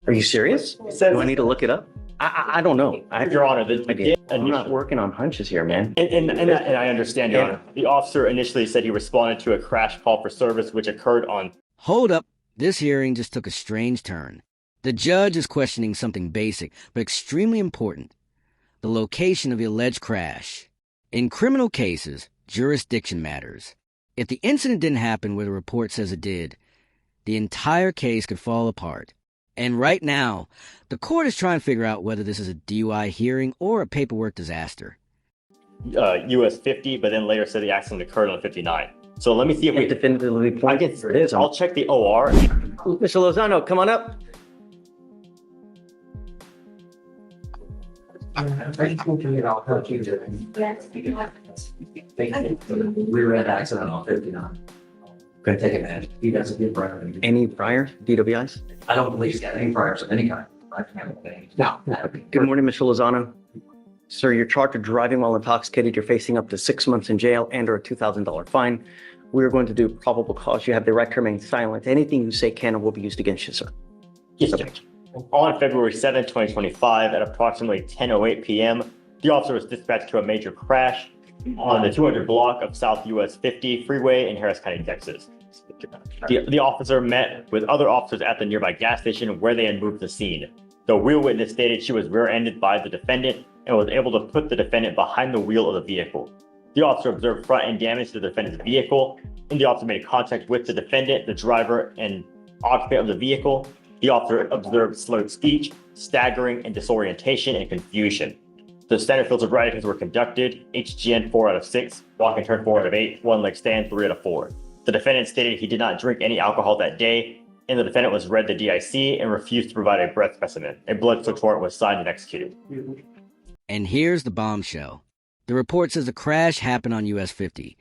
Are you serious? Do I need to look it up? I don't know. Your Honor, I'm not working on hunches here, man. And I understand, Your Honor. The officer initially said he responded to a crash call for service which occurred on... Hold up. This hearing just took a strange turn. The judge is questioning something basic, but extremely important. The location of the alleged crash. In criminal cases, jurisdiction matters. If the incident didn't happen where the report says it did, the entire case could fall apart. And right now, the court is trying to figure out whether this is a DUI hearing or a paperwork disaster. US 50, but then later said the accident occurred on 59. So let me see if we definitively point it is. I'll check the OR. Mr. Lozano, come on up. We were in an accident on 59. Gonna take advantage. He doesn't get prior. Any prior DWIs? I don't believe he's got any priors of any kind. No. Good morning, Mr. Lozano. Sir, you're charged with driving while intoxicated. You're facing up to 6 months in jail and or a $2,000 fine. We're going to do probable cause. You have the right to remain silent. Anything you say can or will be used against you, sir. Yes, Judge. On February 7, 2025, at approximately 10:08 p.m., the officer was dispatched to a major crash on the 200 block of South US 50 freeway in Harris County, Texas. The officer met with other officers at the nearby gas station where they had moved the scene. The rear witness stated she was rear-ended by the defendant and was able to put the defendant behind the wheel of the vehicle. The officer observed front-end damage to the defendant's vehicle, and the officer made contact with the defendant, the driver, and occupant of the vehicle. The officer observed slurred speech, staggering, and disorientation and confusion. The standard field sobriety tests were conducted, HGN 4 out of 6, walk and turn 4 out of 8, one leg stand 3 out of 4. The defendant stated he did not drink any alcohol that day, and the defendant was read the DIC and refused to provide a breath specimen. A blood search warrant was signed and executed. And here's the bombshell. The report says the crash happened on US 50,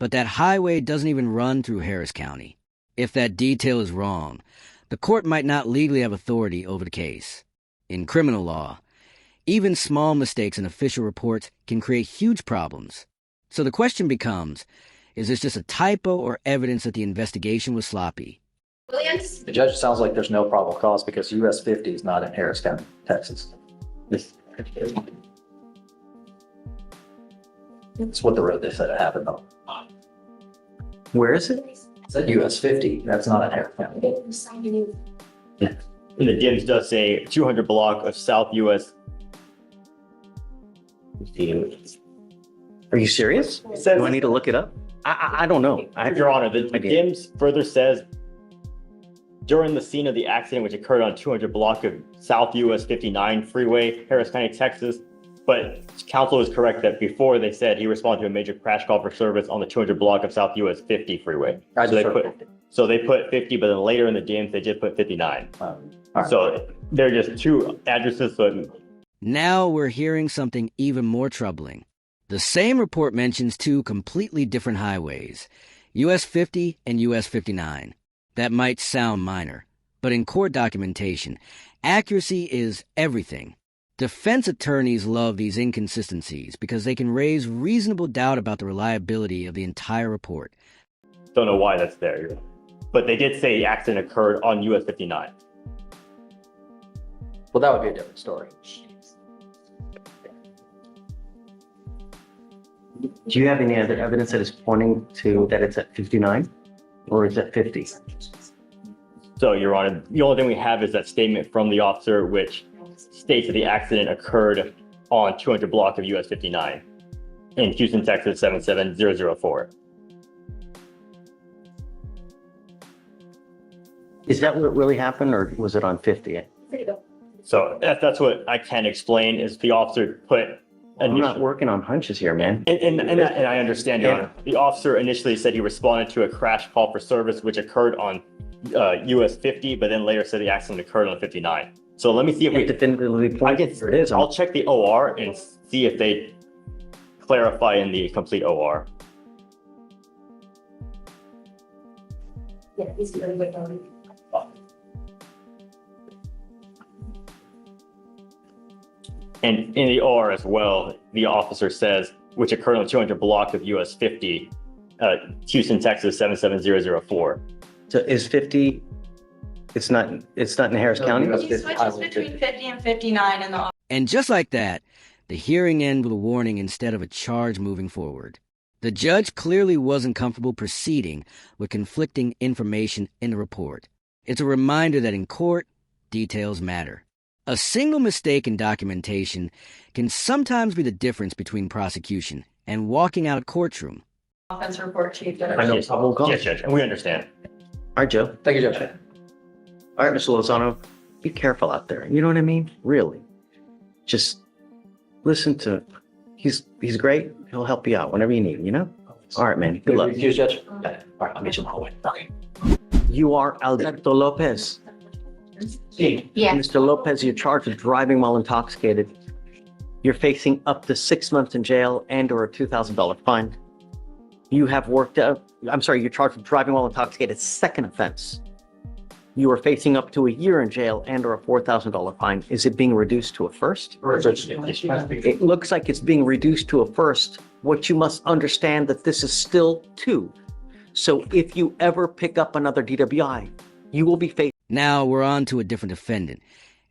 but that highway doesn't even run through Harris County. If that detail is wrong, the court might not legally have authority over the case. In criminal law, even small mistakes in official reports can create huge problems. So the question becomes, is this just a typo or evidence that the investigation was sloppy? The judge sounds like there's no probable cause because US 50 is not in Harris County, Texas. That's what the road they said it happened on. Where is it? It said US 50. That's not in Harris County. And the DIMS does say 200 block of South US. Are you serious? Do I need to look it up? I don't know. Your Honor, the DIMS further says, during the scene of the accident, which occurred on 200 block of South US 59 freeway, Harris County, Texas. But counsel is correct that before they said he responded to a major crash call for service on the 200 block of South US 50 freeway. So they put 50, but then later in the DIMS, they did put 59. Right. So they're just two addresses. So Now we're hearing something even more troubling. The same report mentions two completely different highways, US 50 and US 59. That might sound minor, but in court documentation, accuracy is everything. Defense attorneys love these inconsistencies because they can raise reasonable doubt about the reliability of the entire report. don't know why that's there. But they did say the accident occurred on US 59. Well, that would be a different story. Do you have any other evidence that is pointing to that it's at 59 or is it 50? So, Your Honor, the only thing we have is that statement from the officer, which states that the accident occurred on 200 block of US 59 in Houston, Texas, 77004. Is that what really happened or was it on 50? So that's what I can explain is the officer put... I'm not working on hunches here, man. And I understand, Your Honor. The officer initially said he responded to a crash call for service, which occurred on US 50, but then later said the accident occurred on 59. So let me see if we definitively point it is. I'll check the OR and see if they clarify in the complete OR. Yeah, he's really good on it. And in the OR as well, the officer says, which occurred on 200 block of US 50, Houston, Texas, 77004. So is 50 It's not in Harris County? No. He switches between 50 and 59 in the And just like that, the hearing ended with a warning instead of a charge moving forward. The judge clearly wasn't comfortable proceeding with conflicting information in the report. It's a reminder that in court, details matter. A single mistake in documentation can sometimes be the difference between prosecution and walking out of courtroom. offense report chief. I know, probable cause. Yes, Judge, and we understand. All right, Joe. Thank you, Judge. All right, Mr. Lozano, be careful out there. You know what I mean? Really. Just listen to, he's great. He'll help you out whenever you need, you know? All right, man. Good luck. Excuse, Judge? Got it. All right, I'll meet you in the hallway. Okay. You are Alberto Lopez. Yeah. Mr. Lopez, you're charged with driving while intoxicated. You're facing up to 6 months in jail and or a $2,000 fine. You have worked out, you're charged with driving while intoxicated, second offense. You are facing up to a year in jail and or a $4,000 fine. Is it being reduced to a first? Judge. It looks like it's being reduced to a first. What you must understand that this is still two. So if you ever pick up another DWI, you will be facing. Now we're on to a different defendant,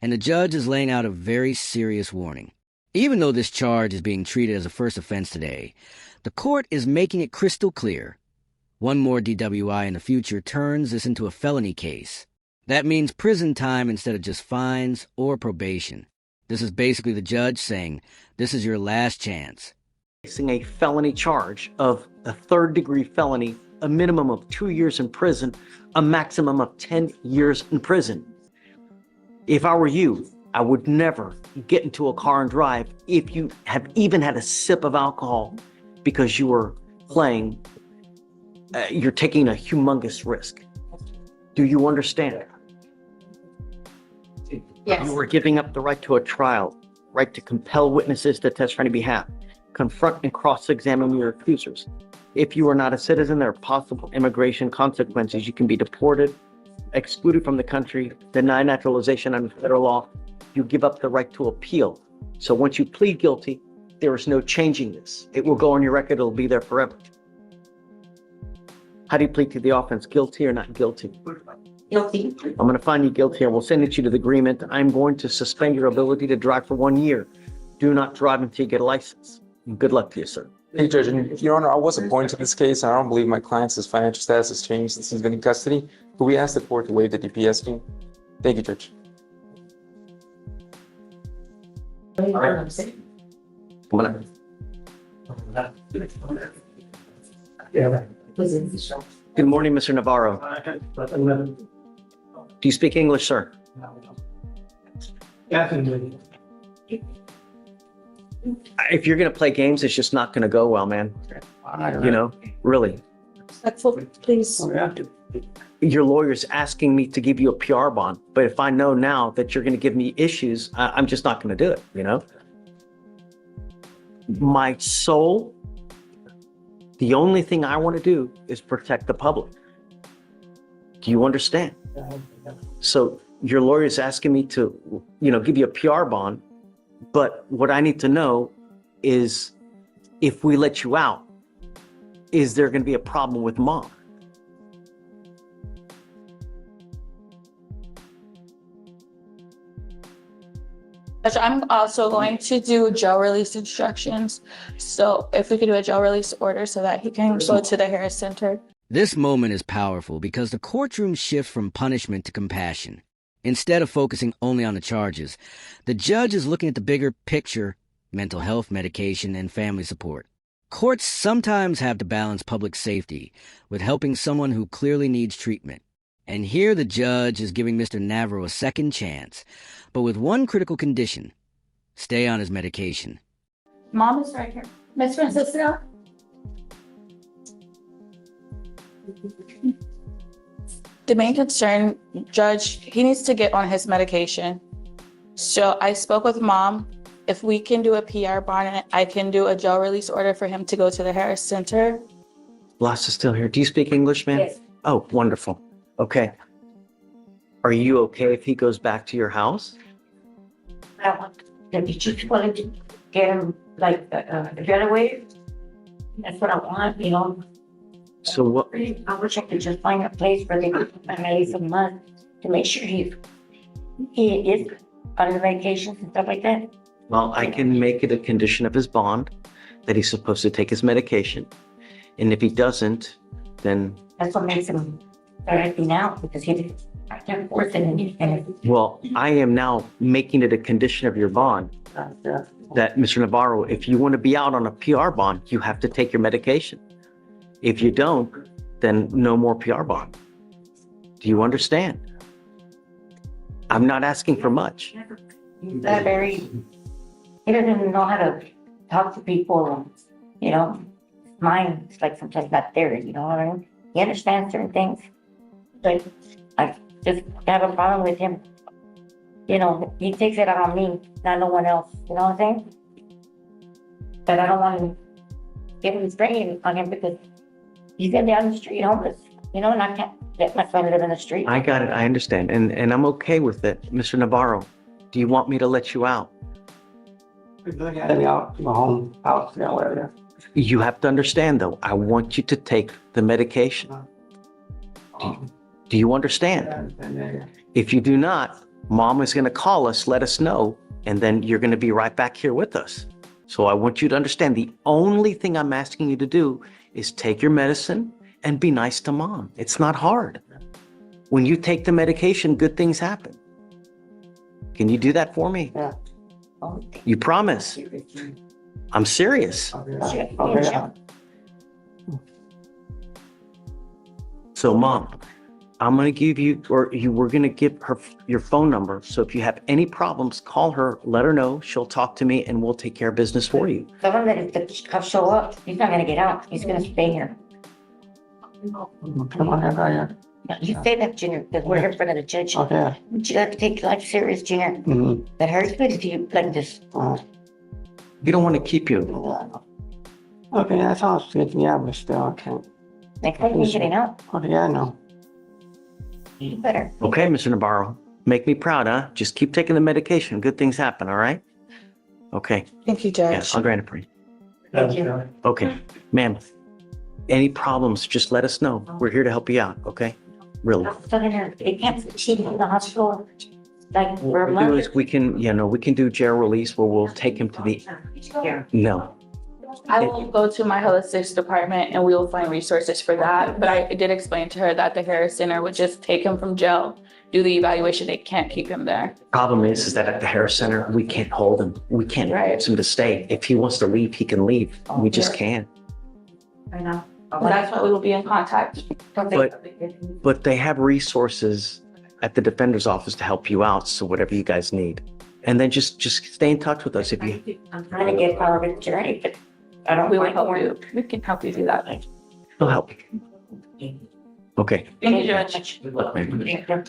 and the judge is laying out a very serious warning. Even though this charge is being treated as a first offense today, the court is making it crystal clear. One more DWI in the future turns this into a felony case. That means prison time instead of just fines or probation. This is basically the judge saying, this is your last chance. Facing a felony charge of a third-degree felony, a minimum of 2 years in prison, a maximum of 10 years in prison. If I were you, I would never get into a car and drive if you have even had a sip of alcohol because you were playing, you're taking a humongous risk. Do you understand? Yes. You are giving up the right to a trial, right to compel witnesses to testify on your behalf, confront and cross-examine your accusers. If you are not a citizen, there are possible immigration consequences. You can be deported, excluded from the country, denied naturalization under federal law. You give up the right to appeal. So once you plead guilty, there is no changing this. It will go on your record. It'll be there forever. How do you plead to the offense? Guilty or not guilty? Guilty. I'm going to find you guilty and we'll send it you to the agreement. I'm going to suspend your ability to drive for 1 year. Do not drive until you get a license. Good luck to you, sir. Hey, Judge, and Your Honor, I was appointed to this case, and I don't believe my client's financial status has changed since he's been in custody. Could we ask the court to waive the DPS scheme? Thank you, Judge. I'm gonna, good morning, Mr. Navarro. Do you speak English, sir? If you're going to play games, it's just not going to go well, man. You know, really. Respectful, please. Your lawyer's asking me to give you a PR bond, but if I know now that you're going to give me issues, I'm just not going to do it, you know? My soul, the only thing I want to do is protect the public. Do you understand? So your lawyer is asking me to, you know, give you a PR bond, but what I need to know is if we let you out, is there going to be a problem with mom? Judge, I'm also going to do jail release instructions. So if we could do a jail release order so that he can go to the Harris Center. This moment is powerful because the courtroom shifts from punishment to compassion. Instead of focusing only on the charges, the judge is looking at the bigger picture: mental health, medication, and family support. Courts sometimes have to balance public safety with helping someone who clearly needs treatment. And here the judge is giving Mr. Navarro a second chance, but with one critical condition: stay on his medication. Mom is right here. Miss Francisco? The main concern, Judge, he needs to get on his medication. So I spoke with Mom. If we can do a PR bond, I can do a jail release order for him to go to the Harris Center. Blas is still here. Do you speak English, man? Yes. Oh, wonderful. Okay. Are you okay if he goes back to your house? I want, if you just wanted to get him like a getaway, that's what I want, you know. So what, I wish I could just find a place where they could put him at least a month. to make sure he is on the medications and stuff like that? Well, I can make it a condition of his bond that he's supposed to take his medication. And if he doesn't, then, That's what makes him start acting out because I can't force it and well, I am now making it a condition of your bond that, Mr. Navarro, if you want to be out on a PR bond, you have to take your medication. If you don't, then no more PR bond. Do you understand? I'm not asking for much. he's not very, he doesn't even know how to talk to people and, you know, his mind's like sometimes not there, you know what I mean? He understands certain things, but I just have a problem with him. You know, he takes it out on me, not no one else, you know what I'm saying? But I don't want to get him spraying on him because he's gonna be on the street homeless, you know, and I can't let my son live in the street. I got it. I understand. And I'm okay with it. Mr. Navarro, do you want me to let you out? Let me out to my home house, you know, whatever. You have to understand, though, I want you to take the medication. Do you understand? If you do not, Mom is going to call us, let us know, and then you're going to be right back here with us. So I want you to understand the only thing I'm asking you to do is take your medicine and be nice to Mom. It's not hard. When you take the medication, good things happen. Can you do that for me? Yeah. You promise? I'm serious. Okay. So Mom, I'm going to give you, we're going to give her your phone number. So if you have any problems, call her, let her know. She'll talk to me and we'll take care of business for you. Tell him that if the cops show up, he's not gonna get out, he's gonna stay here. Come on, everybody. Now, you say that, Junior, because we're here in front of the judge. Okay. But you have to take life serious, Junior. Mm-hmm. That hurts good if you like this. We don't want to keep you. Okay, that sounds good. Yeah, but still, okay. Next time you're getting out, Okay, yeah, I know. you better. Okay, Mr. Navarro, make me proud, huh? Just keep taking the medication. Good things happen, all right? Okay, Thank you, Judge. yes, I'll grant it for you. Thank you. Okay, ma'am, any problems, just let us know. We're here to help you out, okay? Really. So then they can't keep him in the hospital like for a What we'll do month. is we can do jail release where we'll take him to the, no. I will go to my holistics department and we will find resources for that. But I did explain to her that the Harris Center would just take him from jail, do the evaluation. They can't keep him there. Problem is that at the Harris Center, we can't hold him. We can't Right. force him to stay. If he wants to leave, he can leave. We just can't. I know. That's why we will be in contact. But they have resources at the defender's office to help you out. So whatever you guys need. And then just stay in touch with us if you, I'm trying to get out of the journey, but I don't. We will find help one. you. We can help you do that. we'll help. Okay. Thank you, Judge. Good luck, man. Thank you.